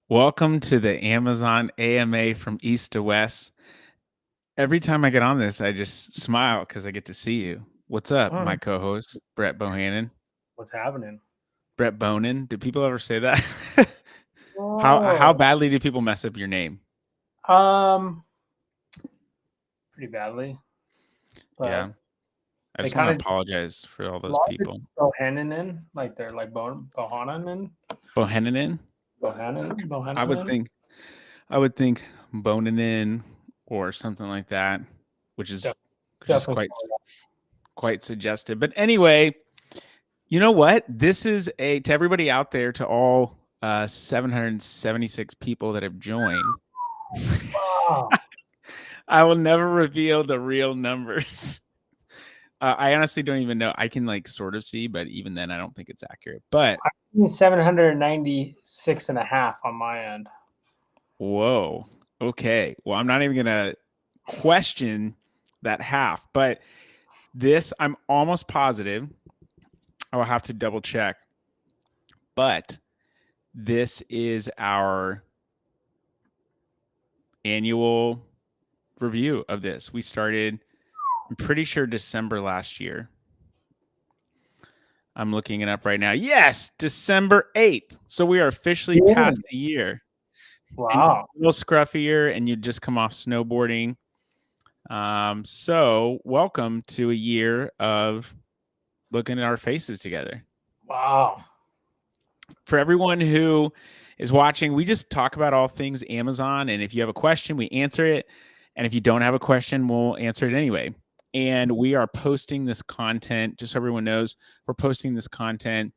Welcome to the Amazon AMA from East to West. Every time I get on this, I just smile because I get to see you. What's up, my Mm, co-host, Brett Bohannon? what's happening? Brett Bonin. Do people ever say that? How Oh, badly do people mess up your name? um, pretty badly, Yeah. but I they just want to kind of apologize for all a those lot of it's people. Bohannon, like they're like Bohannon, Bohannon? I would Bohannon. think I would think Bonin or something like that, which is Def- which is Definitely. quite suggestive. But anyway, you know what? This is to everybody out there, to all 776 people that have joined. Wow. I will never reveal the real numbers. I honestly don't even know. I can like sort of see, but even then, I don't think it's accurate. But 796 and a half on my end. whoa, okay. Well, I'm not even gonna question that half, but this I'm almost positive. I will have to double check, but this is our annual review of this. We started, I'm pretty sure, December last year. I'm looking it up right now. Yes, December 8th. So we are officially Yeah. past a year. And Wow. a little scruffier, and you just come off snowboarding. So welcome to a year of looking at our faces together. Wow. For everyone who is watching, we just talk about all things Amazon. And if you have a question, we answer it. And if you don't have a question, we'll answer it anyway. And we are posting this content, just so everyone knows, we're posting this content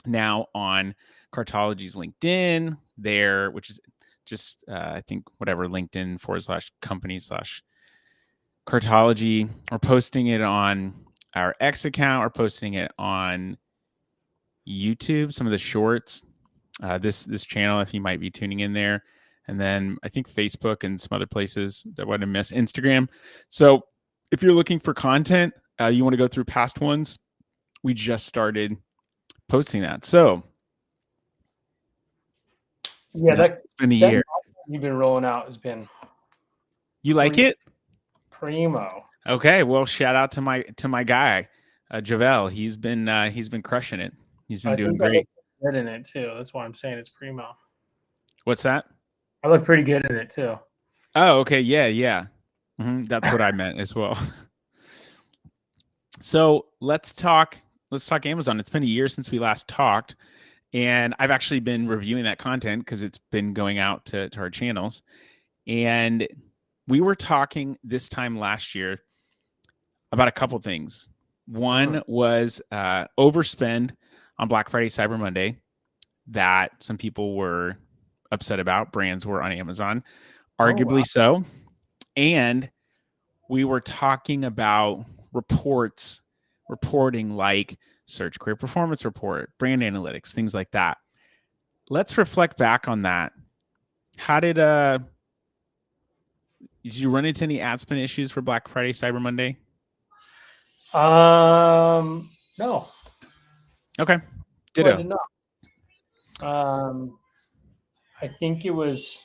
now on Cartology's LinkedIn there, which is just, I think, whatever, LinkedIn/company/Cartology. We're posting it on our X account. We're posting it on YouTube, some of the shorts. This channel, if you might be tuning in there, and then I think Facebook and some other places that I wouldn't miss, Instagram. So if you're looking for content, you want to go through past ones, we just started posting that. So Yeah, it's been a that year. you've been rolling out has been You like it? primo. Okay. Well, shout out to my guy, Javel. He's been crushing it. He's been I doing think I look great. good in it too. That's why I'm saying it's primo. What's that? I look pretty good in it too. Oh, okay. Yeah. That's what I meant as well. So let's talk Amazon. It's been a year since we last talked, and I've actually been reviewing that content because it's been going out to our channels. And we were talking this time last year about a couple things. One was overspend on Black Friday, Cyber Monday, that some people were upset about. Brands were on Amazon, Oh wow. arguably so. And we were talking about reporting like Search Career Performance Report, brand analytics, things like that. Let's reflect back on that. How did you run into any ad spend issues for Black Friday, Cyber Monday? No. Okay. No, I Ditto. did not. I think it was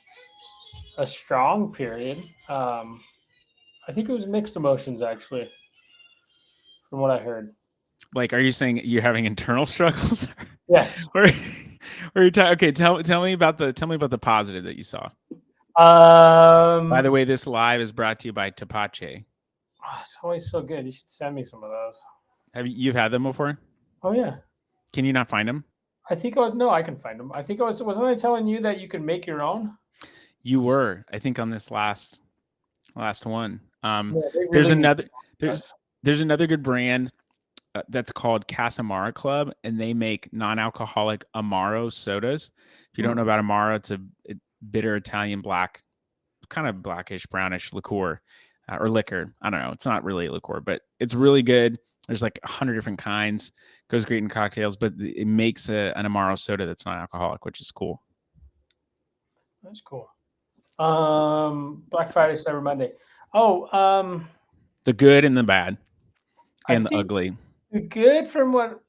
a strong period. I think it was mixed emotions actually, from what I heard. Like, are you saying you're having internal struggles? Yes. or or you okay, tell me about the positive that you saw. By the Um, way, this live is brought to you by Tapache. it's always so good. You should send me some of those. Have you've had them before? Oh yeah. Can you not find them? I think I was no, I can find them. I think I wasn't I telling you that you could make your own? You were, I think, on this last one. Yeah, they There's really need another there's us. there's another good brand that's called Casamara Club, and they make non-alcoholic Amaro sodas. If you don't know about Amaro, it's a bitter Italian black, kind of blackish brownish liqueur or liquor. I don't know. It's not really a liqueur, but it's really good. There's like 100 different kinds. Goes great in cocktails, but it makes an Amaro soda that's non-alcoholic, which is cool. That's cool. Black Friday, Cyber Monday. Oh, The good and the bad I and the think ugly. the good from what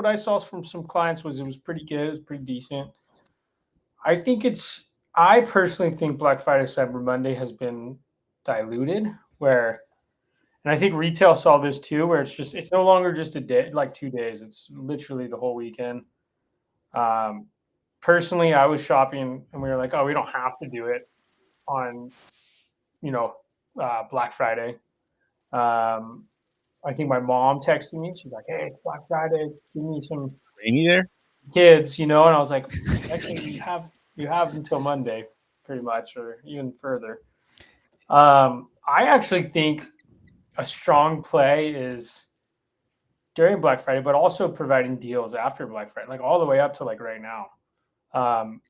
I saw from some clients was it was pretty good. It was pretty decent. I personally think Black Friday, Cyber Monday has been diluted where, and I think retail saw this too, where it's no longer just a day, like 2 days. It's literally the whole weekend. Um, Personally, I was shopping and we were like, oh, we don't have to do it on, you know, Black Friday. Um, I think my mom texted me. She's like, hey, it's Black Friday. Give me some Rainy there? kids, and I was like, actually, you have until Monday, pretty much, or even further. I actually think a strong play is during Black Friday, but also providing deals after Black Friday, like all the way up to like right now. Um,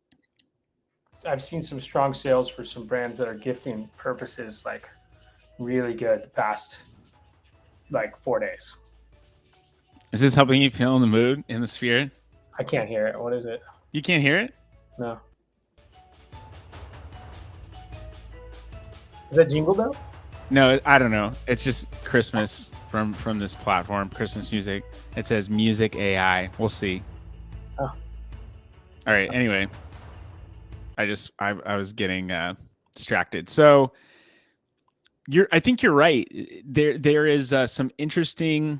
I've seen some strong sales for some brands that are gifting purposes, like really good the past like 4 days. Is this helping you feel in the mood, in the spirit? I can't hear it. What is it? You can't hear it? No. Is that Jingle Bells? No, I don't know. It's just Christmas from this platform, Christmas music. It says music AI. We'll see. Oh. All right. Anyway, I was getting distracted. So I think you're right. There is some interesting.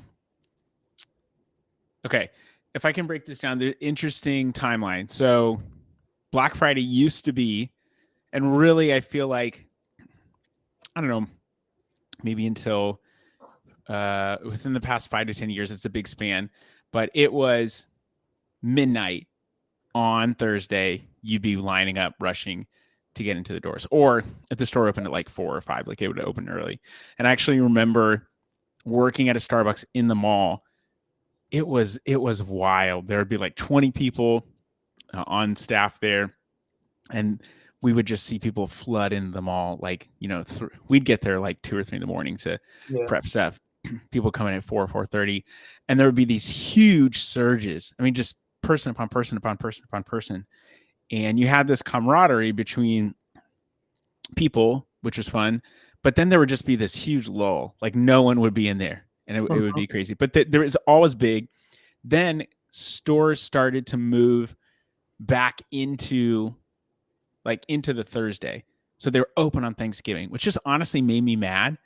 Okay, if I can break this down, the interesting timeline. So Black Friday used to be, and really, I feel like, I don't know, maybe until within the past 5 to 10 years, it's a big span, but it was midnight on Thursday. You'd be lining up, rushing to get into the doors, or if the store opened at like 4 or 5, like it would open early. And I actually remember working at a Starbucks in the mall. It was wild. There would be like 20 people on staff there, and we would just see people flood into the mall. Like, we'd get there like 2 or 3 in the morning to prep stuff. People coming at 4:30, and there would be these huge surges. I mean, just person upon person upon person upon person, and you had this camaraderie between people, which was fun. But then there would just be this huge lull, like no one would be in there, and it would be crazy. But there was always big. Then stores started to move back into the Thursday. So they were open on Thanksgiving, which just honestly made me mad.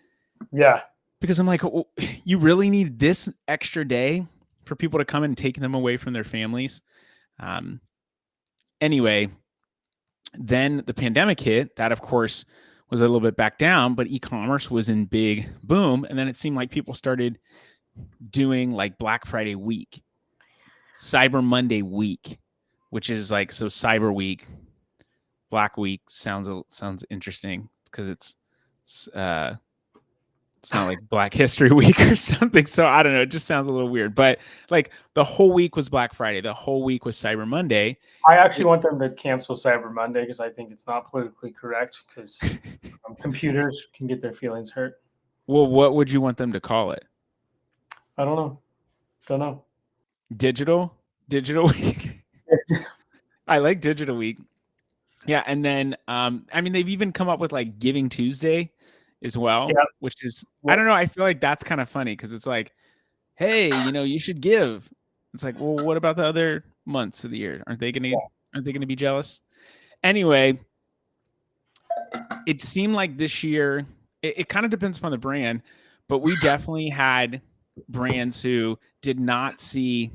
Yeah. Because I'm like, oh, you really need this extra day for people to come and take them away from their families? Anyway, then the pandemic hit. That, of course, was a little bit back down, but e-commerce was in big boom. And then it seemed like people started doing like Black Friday week, Cyber Monday week, which is like, so Cyber Week, Black Week sounds interesting because it's not like Black History Week or something. So I don't know. It just sounds a little weird. But like the whole week was Black Friday. The whole week was Cyber Monday. I actually want them to cancel Cyber Monday because I think it's not politically correct because computers can get their feelings hurt. Well, what would you want them to call it? I don't know. Don't know. Digital Week. I like Digital Week. Yeah. And then, I mean, they've even come up with like Giving Tuesday as well, which is, I don't know. I feel like that's kind of funny because it's like, hey, you should give. It's like, well, what about the other months of the year? Aren't they gonna be jealous? Anyway, it seemed like this year, it kind of depends upon the brand, but we definitely had brands who did not see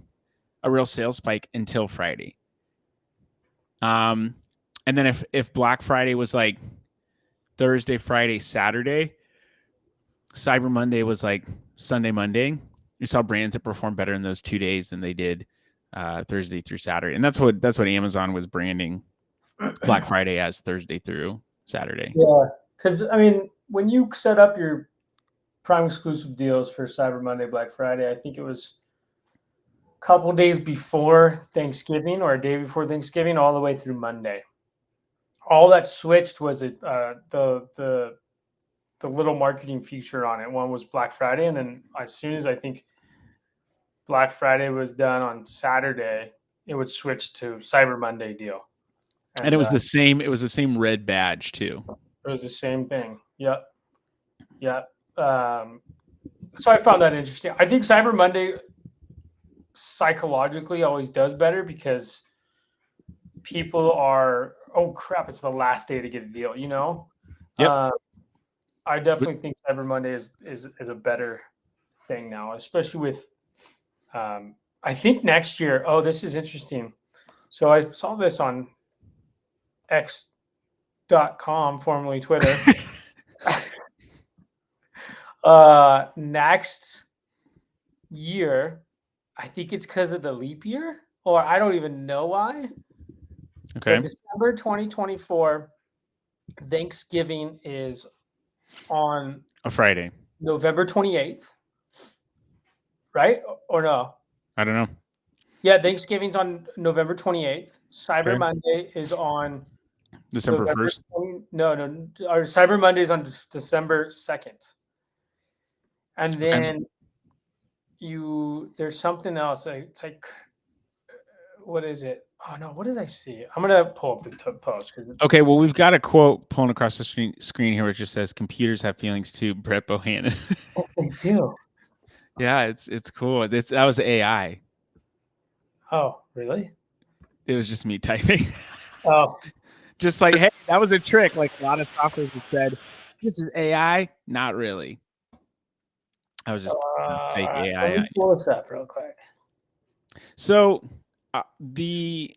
a real sales spike until Friday. And then if Black Friday was like Thursday, Friday, Saturday, Cyber Monday was like Sunday, Monday. You saw brands that performed better in those 2 days than they did Thursday through Saturday, and that's what Amazon was branding Black Friday as Thursday through Saturday. Yeah, because I mean, when you set up your Prime exclusive deals for Cyber Monday, Black Friday, I think it was a couple days before Thanksgiving or a day before Thanksgiving, all the way through Monday. All that switched was the little marketing feature on it. One was Black Friday, and then as soon as I think Black Friday was done on Saturday, it would switch to Cyber Monday deal. And it was the same. It was the same red badge too. It was the same thing. Yep. So I found that interesting. I think Cyber Monday psychologically always does better because people are, oh crap, it's the last day to get a deal. Yep. I definitely think Cyber Monday is a better thing now, especially with. I think next year. Oh, this is interesting. So I saw this on X.com, formerly Twitter. Next year, I think it's because of the leap year, or I don't even know why. Okay. But December 2024, Thanksgiving is on A Friday. November 28th, right? Or no? I don't know. Yeah, Thanksgiving's on November 28th. Cyber Okay. Monday is on December November 1st. 20, no, our Cyber Monday is on December 2nd. And Okay. then there's something else. It's like, what is it? Oh no, what did I see? I'm gonna pull up the post because Okay, well, we've got a quote pulling across the screen here, which just says, "Computers have feelings too." Brett Bohannon. yes, they do. Yeah, it's cool. That was AI. Oh, really? It was just me typing. Oh, Just like, hey, that was a trick. Like a lot of softwares have said, "This is AI." Not really. I was just fake let AI. me pull this up real quick. So the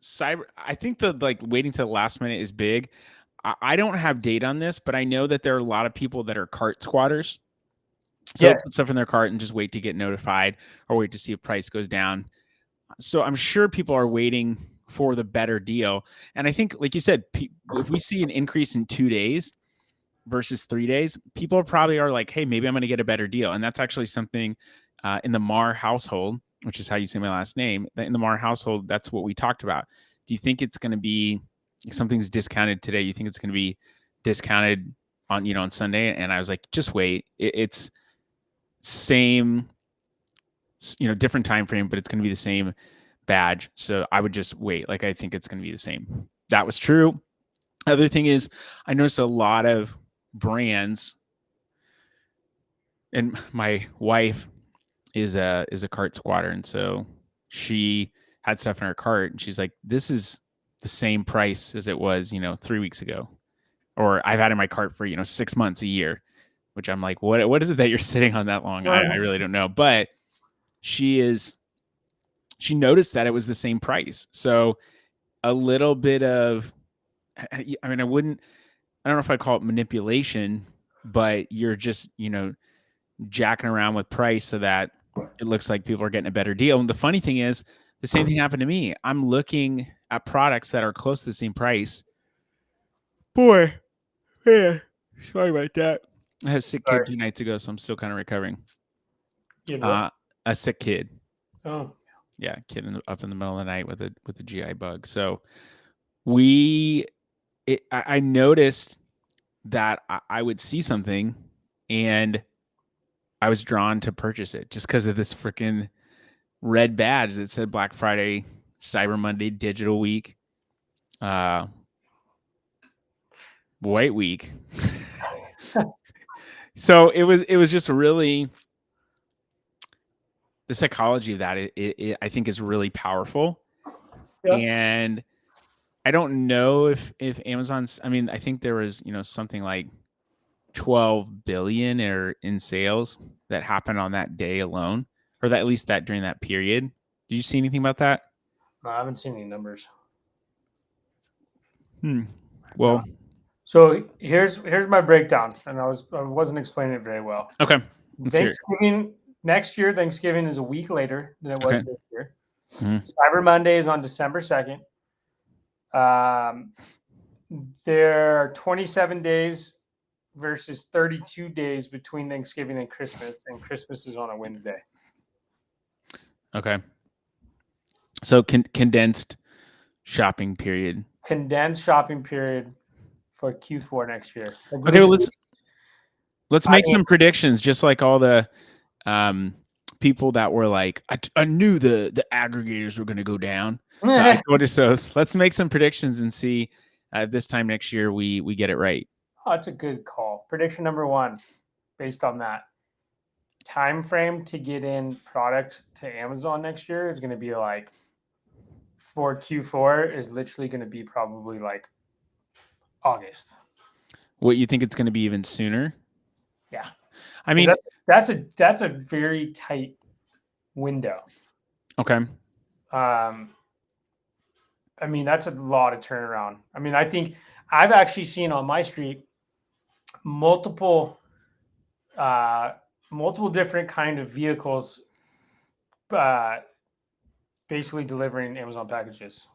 cyber, I think the like waiting to the last minute is big. I don't have data on this, but I know that there are a lot of people that are cart squatters. So they Yes. put stuff in their cart and just wait to get notified or wait to see if price goes down. So I'm sure people are waiting for the better deal. And I think, like you said, if we see an increase in 2 days versus 3 days, people probably are like, hey, maybe I'm going to get a better deal. And that's actually something in the Marr household, which is how you say my last name. In the Marr household, that's what we talked about. Do you think it's going to be, if something's discounted today, you think it's going to be discounted on Sunday? And I was like, just wait. It's same, different time frame, but it's going to be the same badge. So I would just wait. Like, I think it's going to be the same. That was true. Other thing is, I noticed a lot of brands, and my wife is a cart squatter, and so she had stuff in her cart, and she's like, "This is the same price as it was, 3 weeks ago, or I've had in my cart for 6 months, a year." Which I'm like, what is it that you're sitting on that long? I really don't know, but she noticed that it was the same price. So a little bit of, I mean, I don't know if I'd call it manipulation, but you're just, jacking around with price so that it looks like people are getting a better deal. And the funny thing is, the same thing happened to me. I'm looking at products that are close to the same price. Boy, yeah, sorry about that. I had a sick kid 2 nights ago, so I'm still kind of recovering. A sick kid. Oh, yeah, kid up in the middle of the night with a GI bug. So I noticed that I would see something and I was drawn to purchase it just because of this freaking red badge that said Black Friday, Cyber Monday, Digital Week, White Week. So it was just really, the psychology of that, it I think is really powerful. yeah. And I don't know if Amazon's, I mean, I think there was, something like 12 billion or in sales that happened on that day alone, or that at least that during that period. Did you see anything about that? No, I haven't seen any numbers. Well, no. So here's my breakdown, and I wasn't explaining it very well. okay. Thanksgiving next year, Thanksgiving is a week later than it was this year. Mm-hmm. Cyber Monday is on December 2nd. There are 27 days versus 32 days between Thanksgiving and Christmas is on a Wednesday. Okay. So condensed shopping period. Condensed shopping period for Q4 next year. Okay, well, let's make some predictions, just like all the people that were like, I knew the aggregators were going to go down. I noticed those. Let's make some predictions and see this time next year we get it right. Oh, it's a good call. Prediction number 1, based on that time frame to get in product to Amazon next year is going to be like for Q4 is literally going to be probably like August. What, you think it's going to be even sooner? Yeah. I mean, that's a very tight window. okay. I mean, that's a lot of turnaround. I mean, I think I've actually seen on my street multiple different kind of vehicles basically delivering Amazon packages.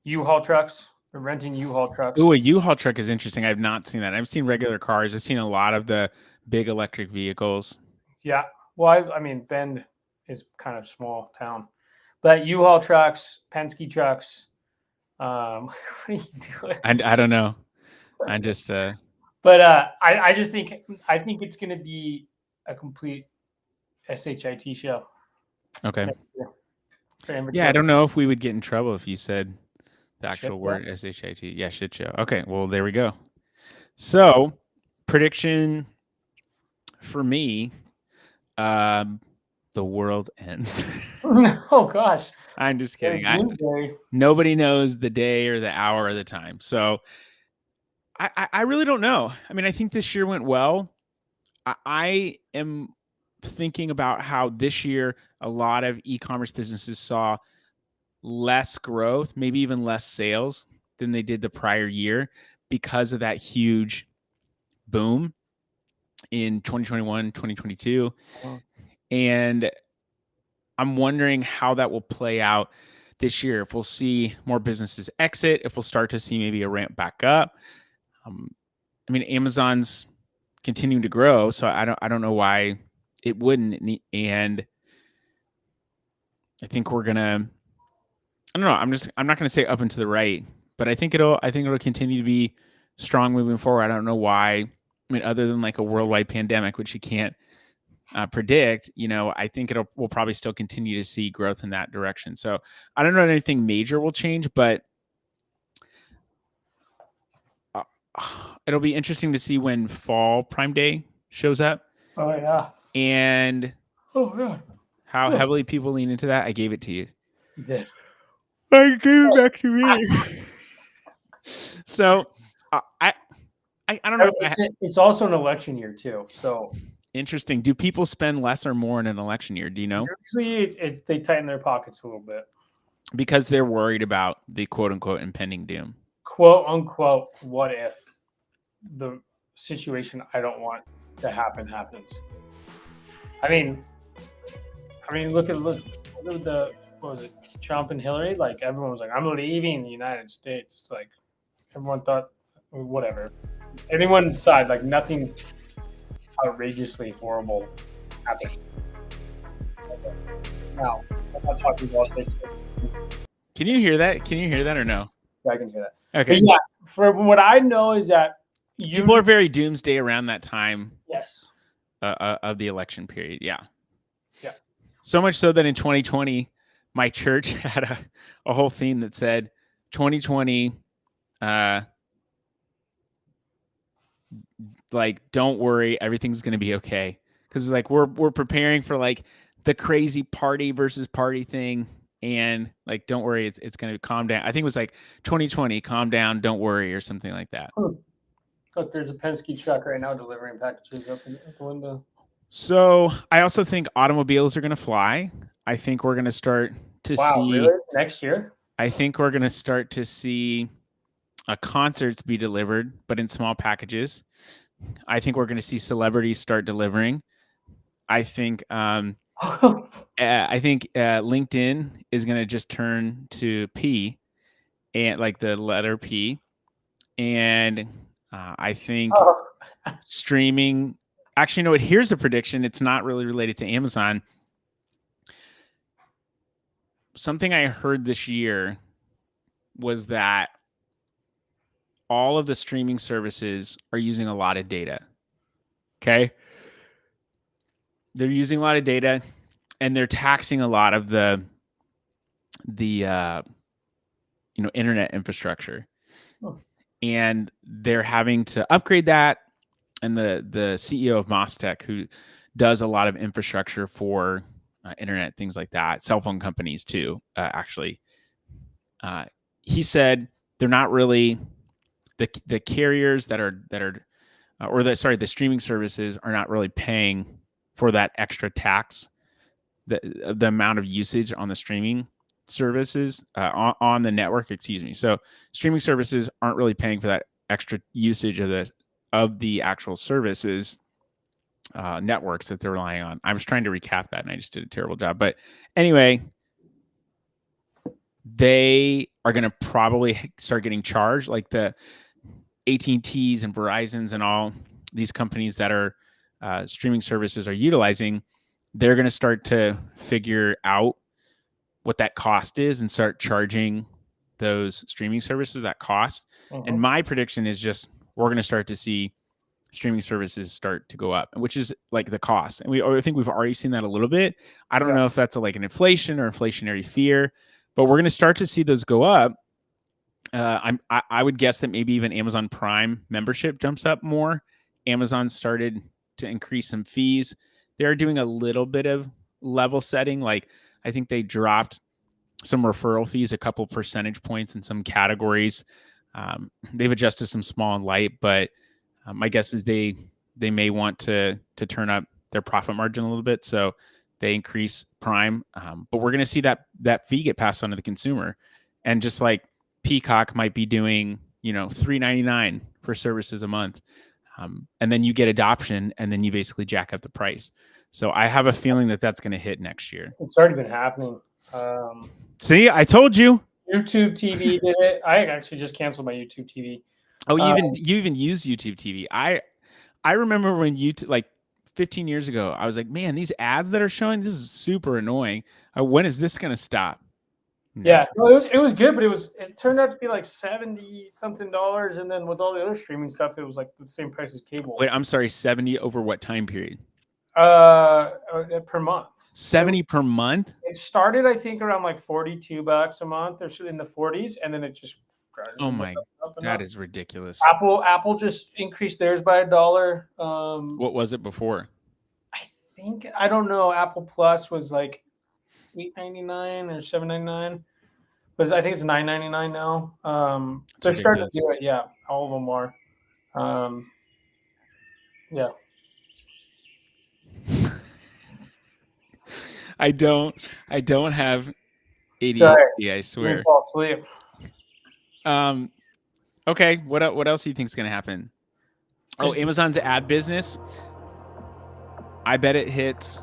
U-Haul trucks, they're renting U-Haul trucks. Ooh, a U-Haul truck is interesting. I've not seen that. I've seen regular cars. I've seen a lot of the big electric vehicles. Yeah. Well, I mean, Bend is kind of small town, but U-Haul trucks, Penske trucks. What are you doing? I don't know. I'm just But I just think it's going to be a complete SHIT show. okay. Yeah, Yeah, I don't know if we would get in trouble if you said the Shit actual show? word SHIT. Yeah, shit show. Okay, well, there we go. So, prediction for me, the world ends. Oh gosh. I'm just kidding. Doomsday. Nobody knows the day or the hour or the time. So I really don't know. I mean, I think this year went well. I am thinking about how this year a lot of e-commerce businesses saw less growth, maybe even less sales than they did the prior year because of that huge boom in 2021, 2022. Oh. And I'm wondering how that will play out this year. If we'll see more businesses exit, if we'll start to see maybe a ramp back up. I mean, Amazon's continuing to grow, so I don't know why it wouldn't. And I think we're gonna. I don't know. I'm not gonna say up and to the right, but I think it'll continue to be strong moving forward. I don't know why. I mean, other than like a worldwide pandemic, which you can't predict, I think we'll probably still continue to see growth in that direction. So I don't know if anything major will change, but it'll be interesting to see when fall Prime Day shows up. Oh yeah. And how Oh. heavily people lean into that. I gave it to you. You did. I gave it back to me. So I don't know. It's also an election year too, so interesting. Do people spend less or more in an election year? Do you know? usually they tighten their pockets a little bit because they're worried about the quote unquote impending doom. Quote unquote, what if the situation I don't want to happen happens? I mean, look at the what was it, Trump and Hillary? Like everyone was like, "I'm leaving the United States." It's like everyone thought, whatever. Anyone's side, like nothing outrageously horrible happened. Now, I'm not talking about this. Can you hear that? Can you hear that or no? Yeah, I can hear that. Okay. But yeah, from what I know is that people are very doomsday around that time. Yes. Of the election period. Yeah. Yeah. So much so that in 2020, my church had a whole theme that said 2020, like, don't worry, everything's going to be okay. Because like we're preparing for like the crazy party versus party thing. And like, don't worry, it's going to calm down. I think it was like 2020, calm down, don't worry, or something like that. Look, there's a Penske truck right now delivering packages up the window. So I also think automobiles are going to fly. I think we're going to start to see really? Next year. I think we're going to start to see concerts be delivered, but in small packages. I think we're going to see celebrities start delivering. I think LinkedIn is going to just turn to P, and like the letter P, and I think streaming. Actually, no. Here's a prediction. It's not really related to Amazon. Something I heard this year was that all of the streaming services are using a lot of data. Okay. They're using a lot of data and they're taxing a lot of the internet infrastructure. And they're having to upgrade that. And the CEO of Mostech, who does a lot of infrastructure for internet, things like that, cell phone companies too, actually, he said they're not really the carriers that are the streaming services are not really paying for that extra tax, the amount of usage on the streaming services on the network. Excuse me. So streaming services aren't really paying for that extra usage of the actual services networks that they're relying on. I was trying to recap that and I just did a terrible job. But anyway, they are going to probably start getting charged, like the AT&Ts and Verizons and all these companies that are streaming services are utilizing. They're going to start to figure out what that cost is and start charging those streaming services that cost. And my prediction is just we're going to start to see streaming services start to go up, which is like the cost. And I think we've already seen that a little bit. I don't know if that's like an inflation or inflationary fear, but we're going to start to see those go up. I would guess that maybe even Amazon Prime membership jumps up more. Amazon started to increase some fees. They're doing a little bit of level setting. Like I think they dropped some referral fees, a couple percentage points in some categories. They've adjusted some small and light, but my guess is they may want to turn up their profit margin a little bit, so they increase Prime. But we're going to see that fee get passed on to the consumer, and just like Peacock might be doing, $3.99 for services a month, and then you get adoption, and then you basically jack up the price. So I have a feeling that that's going to hit next year. It's already been happening. See, I told you. YouTube TV did it. I actually just canceled my YouTube TV. Oh, you even use YouTube TV. I remember when YouTube, like 15 years ago, I was like, man, these ads that are showing, this is super annoying. When is this going to stop? No. Yeah, no, it was good, but it turned out to be like $70 something, and then with all the other streaming stuff, it was like the same price as cable. Wait, I'm sorry, 70 over what time period? Per month. 70 per month? It started, I think, around like $42 a month or in the 40s, and then it just oh my, that is ridiculous. Apple just increased theirs by $1. What was it before? I don't know. Apple Plus was like $8.99 or $7.99, but I think it's $9.99 now. They're starting to do it. Yeah, all of them are. Yeah. I don't have ADHD. I swear. Fall asleep. Okay. What else do you think is going to happen? Amazon's ad business. I bet it hits.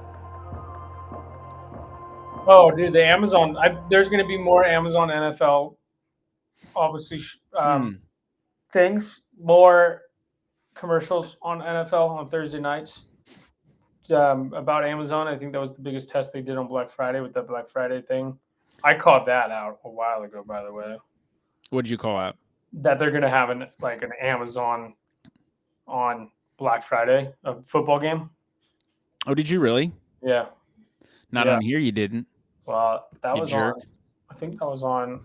Oh, dude, the Amazon. There's going to be more Amazon NFL, obviously, things. More commercials on NFL on Thursday nights about Amazon. I think that was the biggest test they did on Black Friday with the Black Friday thing. I called that out a while ago, by the way. What did you call out? That they're going to have an Amazon on Black Friday, a football game. Oh, did you really? Yeah. Not on here, you didn't. Well, that was jerk. I think that was on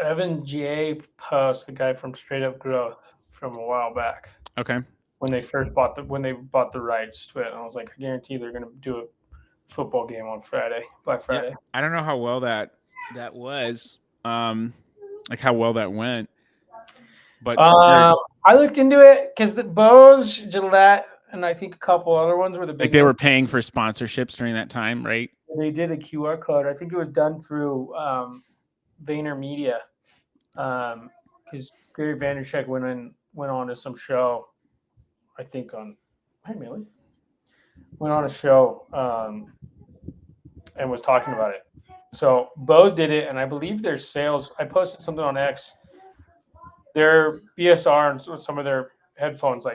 Evan J. Post, the guy from Straight Up Growth from a while back. Okay. When they bought the rights to it, and I was like, I guarantee they're going to do a football game on Friday, Black Friday. Yeah, I don't know how well that was, like how well that went. But I looked into it because the Bose, Gillette, and I think a couple other ones were the big. Like they were paying for sponsorships during that time, right? They did a QR code. I think it was done through VaynerMedia, because Gary Vaynerchuk went on to some show. I think on went on a show and was talking about it. So Bose did it, and I believe their sales. I posted something on X. Their BSR and some of their headphones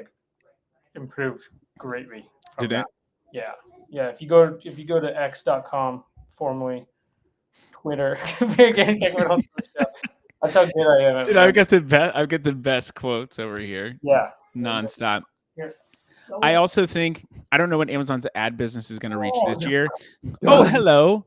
improved greatly. Did it? Yeah. If you go to x.com, formerly Twitter, that's how good I am. Dude, I've got the best quotes over here. Yeah, nonstop. I also think I don't know what Amazon's ad business is going to reach this year. Oh, hello.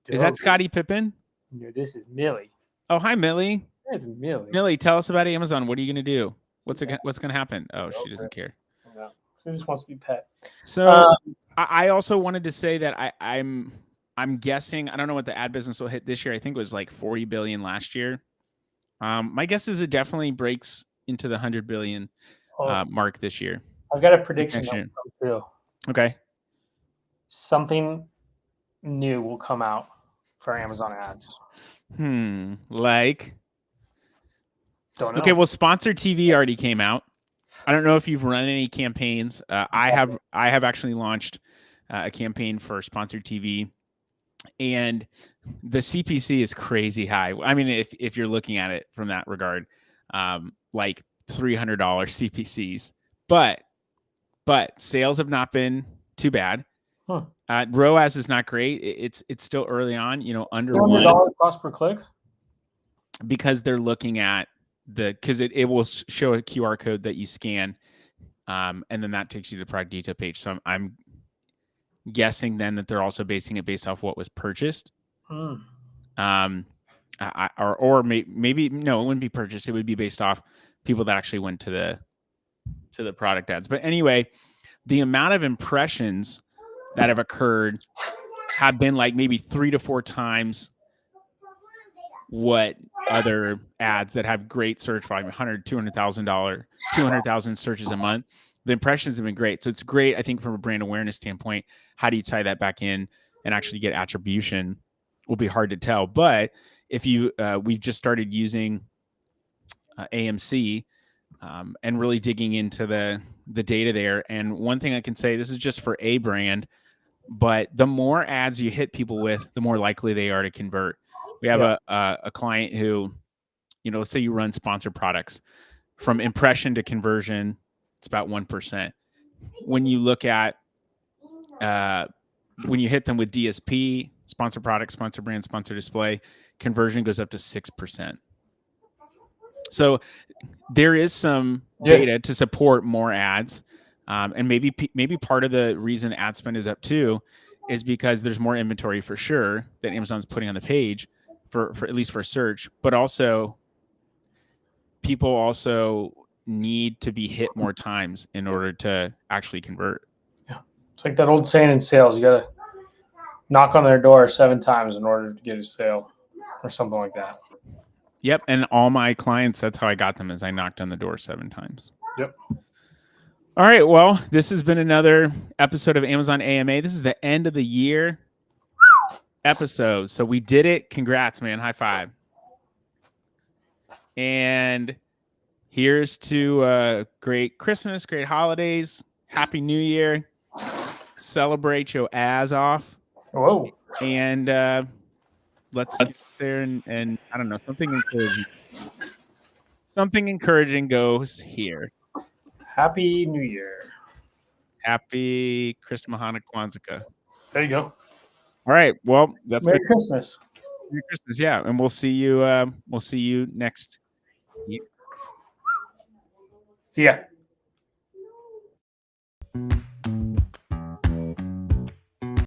Is that Scottie Pippen? No, this is Millie. Oh, hi, Millie. It's Millie. Millie, tell us about Amazon. What are you going to do? What's going to happen? Oh, she doesn't care. No, she just wants to be pet. So I also wanted to say that I'm I'm guessing, I don't know what the ad business will hit this year. I think it was like 40 billion last year. My guess is it definitely breaks into the 100 billion mark this year. I've got a prediction that will come true. Okay. Something new will come out for Amazon ads. Like? Don't know. Okay, well, sponsored TV already came out. I don't know if you've run any campaigns. I have actually launched a campaign for sponsored TV, and the CPC is crazy high. I mean, if you're looking at it from that regard, like $300 CPCs, but sales have not been too bad. ROAS is not great. It's still early on, under $1 cost per click, because they're looking at because it will show a QR code that you scan, and then that takes you to the product detail page. So I'm guessing then that they're also basing it based off what was purchased. Or maybe no, it wouldn't be purchased. It would be based off people that actually went to the product ads. But anyway, the amount of impressions that have occurred have been like maybe 3 to 4 times what other ads that have great search volume, $200,000 searches a month. The impressions have been great. So it's great, I think, from a brand awareness standpoint. How do you tie that back in and actually get attribution will be hard to tell. But if we've just started using AMC and really digging into the data there. And one thing I can say, this is just for a brand, but the more ads you hit people with, the more likely they are to convert. We have a client who, let's say you run sponsored products. From impression to conversion, it's about 1%. When you look at, when you hit them with DSP, sponsored product, sponsored brand, sponsored display, conversion goes up to 6%. So there is some data to support more ads. And maybe part of the reason ad spend is up too is because there's more inventory for sure that Amazon's putting on the page for at least for search, but also people also need to be hit more times in order to actually convert. Yeah. It's like that old saying in sales, you got to knock on their door 7 times in order to get a sale or something like that. Yep. And all my clients, that's how I got them, is I knocked on the door 7 times. Yep. All right. Well, this has been another episode of Amazon AMA. This is the end of the year episode. So we did it. Congrats, man. High five. And here's to great Christmas, great holidays, Happy New Year. Celebrate your ass off. Whoa. And let's get there and I don't know, something encouraging. Something encouraging goes here. Happy New Year. Happy Christmas, Hanukkah, Kwanzaa. There you go. All right. Well, that's Merry Christmas. Merry Christmas. Yeah. And we'll see you next year. See ya.